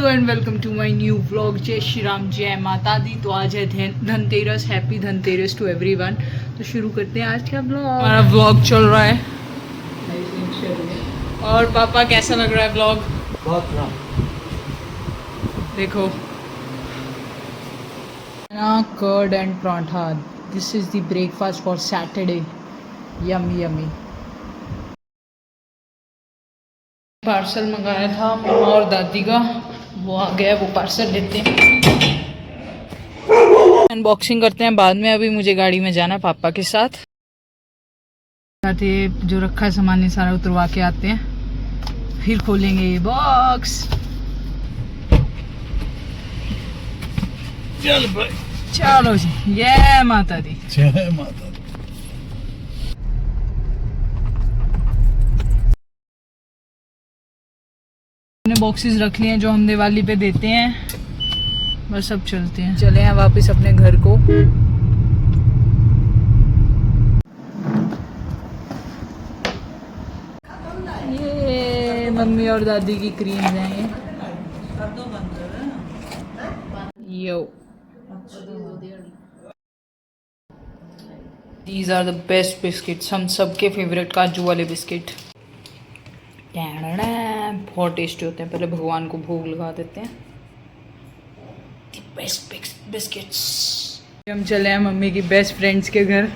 Hello and welcome to my new vlog. जय श्री राम, जय माता दी। तो आज है Dhanteras. Happy Dhanteras to everyone. तो शुरू करते हैं आज का व्लॉग। हमारा व्लॉग चल रहा है। और पापा कैसा लग रहा है व्लॉग? बहुत खराब। देखो curd and paratha. This is the breakfast for Saturday. Yummy yummy. Parcel मंगाया था मम्मा और दादी का, वो आ गया। वो पार्सल लेते हैं, अनबॉक्सिंग करते हैं बाद में। अभी मुझे गाड़ी में जाना पापा के साथ। ये जो रखा है सामान ये सारा उतरवा के आते हैं, फिर खोलेंगे ये बॉक्स। चल भाई, चलो जी, जय माता दी। जय माता दी। बॉक्सेस रख लिए हैं जो हम दिवाली पे देते हैं। बस अब चलते हैं, चले हैं वापस अपने घर को। ये मम्मी और दादी की क्रीम्स हैं ये। Yo, these are the best biscuits. हम सबके फेवरेट काजू वाले बिस्किट। बहुत टेस्टी होते हैं। पहले भगवान को भोग लगा देते हैं। Best biscuits. हम चले हैं मम्मी की बेस्ट फ्रेंड्स के घर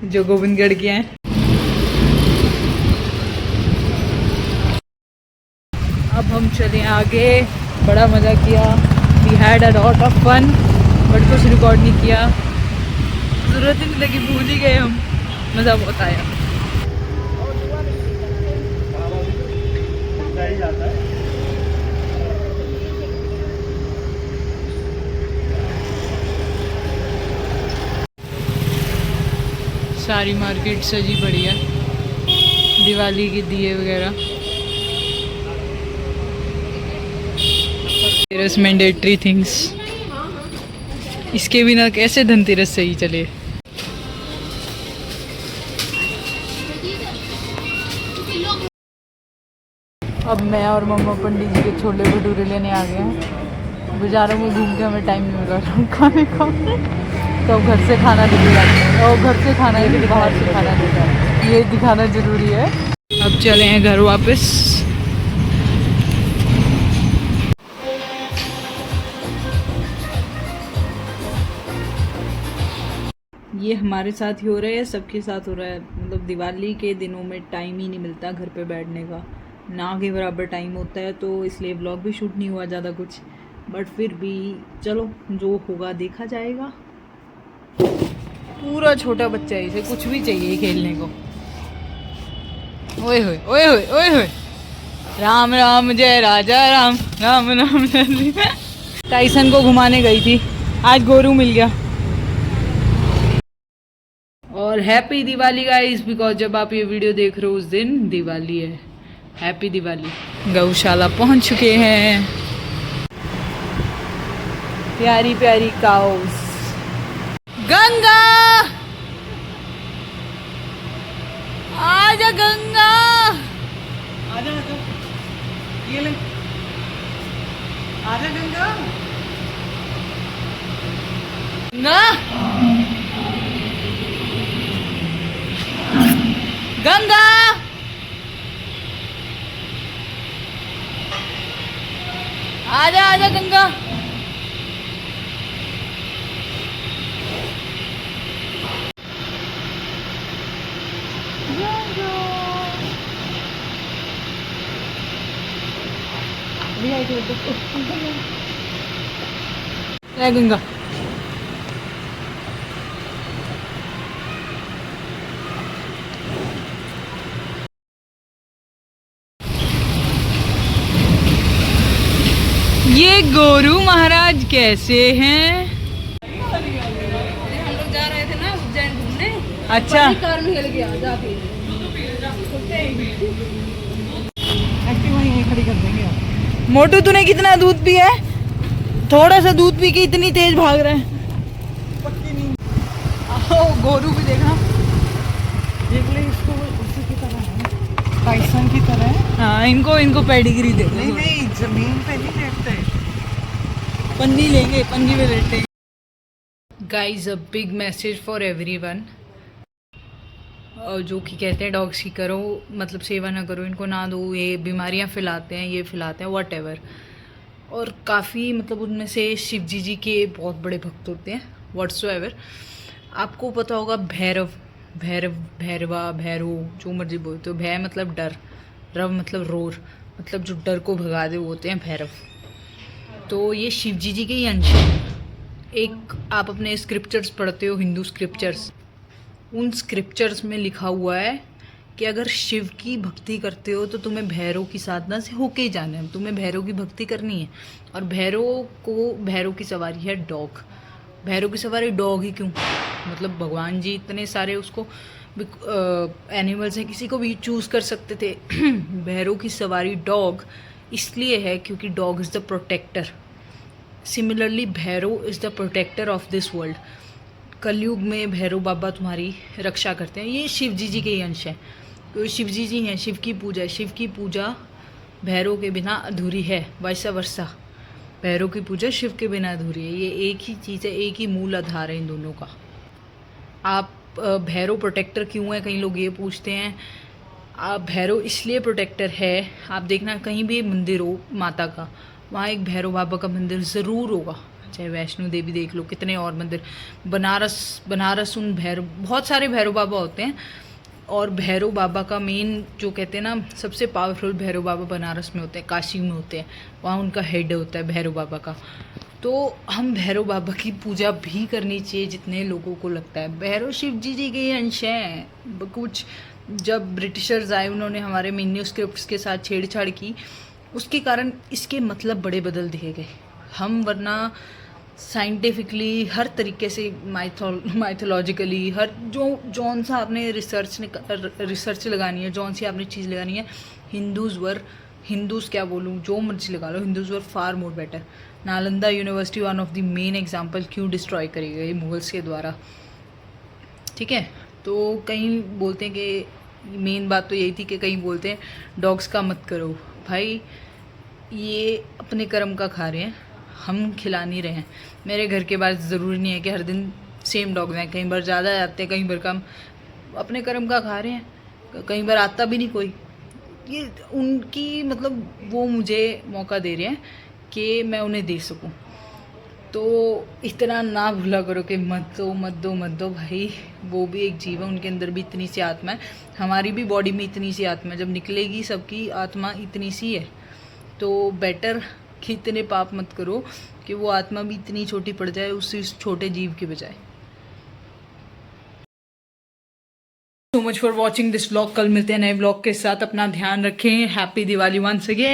जो गोविंदगढ़ के हैं। अब हम चले आगे। बड़ा मज़ा किया। We had a lot of fun, but कुछ रिकॉर्ड नहीं किया। ज़रूरत ही नहीं लगी, भूल ही गए हम। मज़ा बहुत आया। सारी मार्केट सजी पड़ी है, दिवाली के दिए वगैरह। धनतेरस मैंडेटरी थिंग्स, इसके बिना कैसे धनतेरस सही चले। अब मैं और मम्मा पंडित जी के छोले भटूरे लेने आ गए हैं। बाज़ारों में घूम के हमें टाइम नहीं मिल रहा खाने का, तो अब घर से खाना लेके जाते हैं। और घर से खाना है कि बाहर से खाना लेके आते हैं, ये दिखाना ज़रूरी है। अब चले हैं घर वापस। ये हमारे साथ ही हो रहा है, सबके साथ हो रहा है। मतलब दिवाली के दिनों में टाइम ही नहीं मिलता घर पे बैठने का, ना के बराबर टाइम होता है। तो इसलिए व्लॉग भी शूट नहीं हुआ ज़्यादा कुछ, बट फिर भी चलो जो होगा देखा जाएगा। पूरा छोटा बच्चा है, इसे कुछ भी चाहिए खेलने को। ओए होए ओए होए ओए होए। राम राम जय राजा राम, राम राम जय। टाइसन को घुमाने गई थी, आज गोरू मिल गया। और हैप्पी दिवाली गाइस, बिकॉज जब आप ये वीडियो देख रहे हो उस दिन दिवाली है। हैप्पी दिवाली। गौशाला पहुंच चुके हैं। प्यारी प्यारी काउस। गंगा आजा, गंगा आजा आजा, ये ले, आजा गंगा। गंगा गंगा आजा आजा गंगा। गंगा ये गोरू महाराज कैसे हैं? हम लोग जा रहे थे ना उज्जैन घूमने। अच्छा, कार में हिल गया जाके। वहीं खड़ी कर देंगे। मोटू तूने कितना दूध पिया है? थोड़ा सा दूध पी के इतनी तेज भाग रहे हैं। गोरू भी देखा, देख ले इसको, उसी की तरह है, टाइसन की तरह है। हाँ, इनको पेडिग्री दे। नहीं नहीं, जमीन पे नहीं लेटते। पन्नी लेंगे, पन्नी में लेटे। Guys, a big message for everyone जो कि कहते हैं डॉग्स की करो मतलब सेवा ना करो, इनको ना दो, ये बीमारियां फैलाते हैं, ये फैलाते हैं, वट एवर। और काफ़ी मतलब उनमें से शिव जी के बहुत बड़े भक्त होते हैं, व्हाट्सो एवर। आपको पता होगा भैरव, भैरव, भैरवा, भैरो, जो मर्जी बोलते हो। भय मतलब डर, रव मतलब रोर, मतलब जो डर को भगा दे वो होते हैं भैरव। तो ये शिव जी के ही अंश हैं। एक आप अपने स्क्रिप्चर्स पढ़ते हो, हिंदू स्क्रिप्चर्स, उन स्क्रिप्चर्स में लिखा हुआ है कि अगर शिव की भक्ति करते हो तो तुम्हें भैरव की साधना से होके ही जाना है, तुम्हें भैरव की भक्ति करनी है। और भैरव की सवारी है डॉग। भैरव की सवारी डॉग ही क्यों, मतलब भगवान जी इतने सारे उसको एनिमल्स हैं, किसी को भी चूज़ कर सकते थे। भैरव की सवारी डॉग इसलिए है क्योंकि dog is the protector. Similarly Bhairav is the protector of this world. कलयुग में भैरव बाबा तुम्हारी रक्षा करते हैं। ये शिव जी के ही अंश हैं, क्योंकि शिव जी हैं, शिव की पूजा है। शिव की पूजा भैरव के बिना अधूरी है, वैसा वर्षा भैरव की पूजा शिव के बिना अधूरी है। ये एक ही चीज़ है, एक ही मूल आधार है इन दोनों का। आप भैरव प्रोटेक्टर क्यों है, कई लोग ये पूछते हैं। आप भैरव इसलिए प्रोटेक्टर है, आप देखना कहीं भी मंदिर हो माता का, वहाँ एक भैरव बाबा का मंदिर ज़रूर होगा। चाहे वैष्णो देवी देख लो, कितने और मंदिर, बनारस उन भैरव, बहुत सारे भैरव बाबा होते हैं। और भैरव बाबा का मेन जो कहते हैं ना, सबसे पावरफुल भैरव बाबा बनारस में होते हैं, काशी में होते हैं, वहाँ उनका हेड होता है भैरव बाबा का। तो हम भैरव बाबा की पूजा भी करनी चाहिए जितने लोगों को लगता है। भैरव शिव जी के ही अंश हैं। कुछ जब ब्रिटिशर्स आए, उन्होंने हमारे मैन्यूस्क्रिप्ट्स के साथ छेड़छाड़ की, उसके कारण इसके मतलब बड़े बदल दिए गए। हम वरना साइंटिफिकली हर तरीके से माइथोलॉजिकली हर जौन सा आपने रिसर्च लगानी है, जौन सी आपने चीज़ लगानी है, हिंदूज़ क्या बोलूँ, जो मर्जी लगा लो, Hindus were far more better. Nalanda university one of the main example क्यों डिस्ट्रॉय करी गई मुगल्स के द्वारा, ठीक है। तो कहीं बोलते हैं कि मेन बात तो यही थी कि कहीं बोलते हैं डॉग्स का मत करो। भाई ये अपने कर्म का खा रहे हैं, हम खिला नहीं रहे हैं। मेरे घर के बाहर ज़रूरी नहीं है कि हर दिन सेम डॉग हैं, कई बार ज़्यादा आते हैं, कई बार कम। अपने कर्म का खा रहे हैं, कई बार आता भी नहीं कोई। ये उनकी मतलब वो मुझे मौका दे रहे हैं कि मैं उन्हें दे सकूं। तो इतना ना भूला करो कि मत दो भाई। वो भी एक जीव है, उनके अंदर भी इतनी सी आत्मा है, हमारी भी बॉडी में इतनी सी आत्मा है। जब निकलेगी सबकी आत्मा इतनी सी है, तो बेटर कि इतने पाप मत करो कि वो आत्मा भी इतनी छोटी पड़ जाए उस छोटे जीव के बजाय। So much for watching this vlog. कल मिलते हैं नए व्लॉग के साथ। अपना ध्यान रखें। Happy Diwali once again.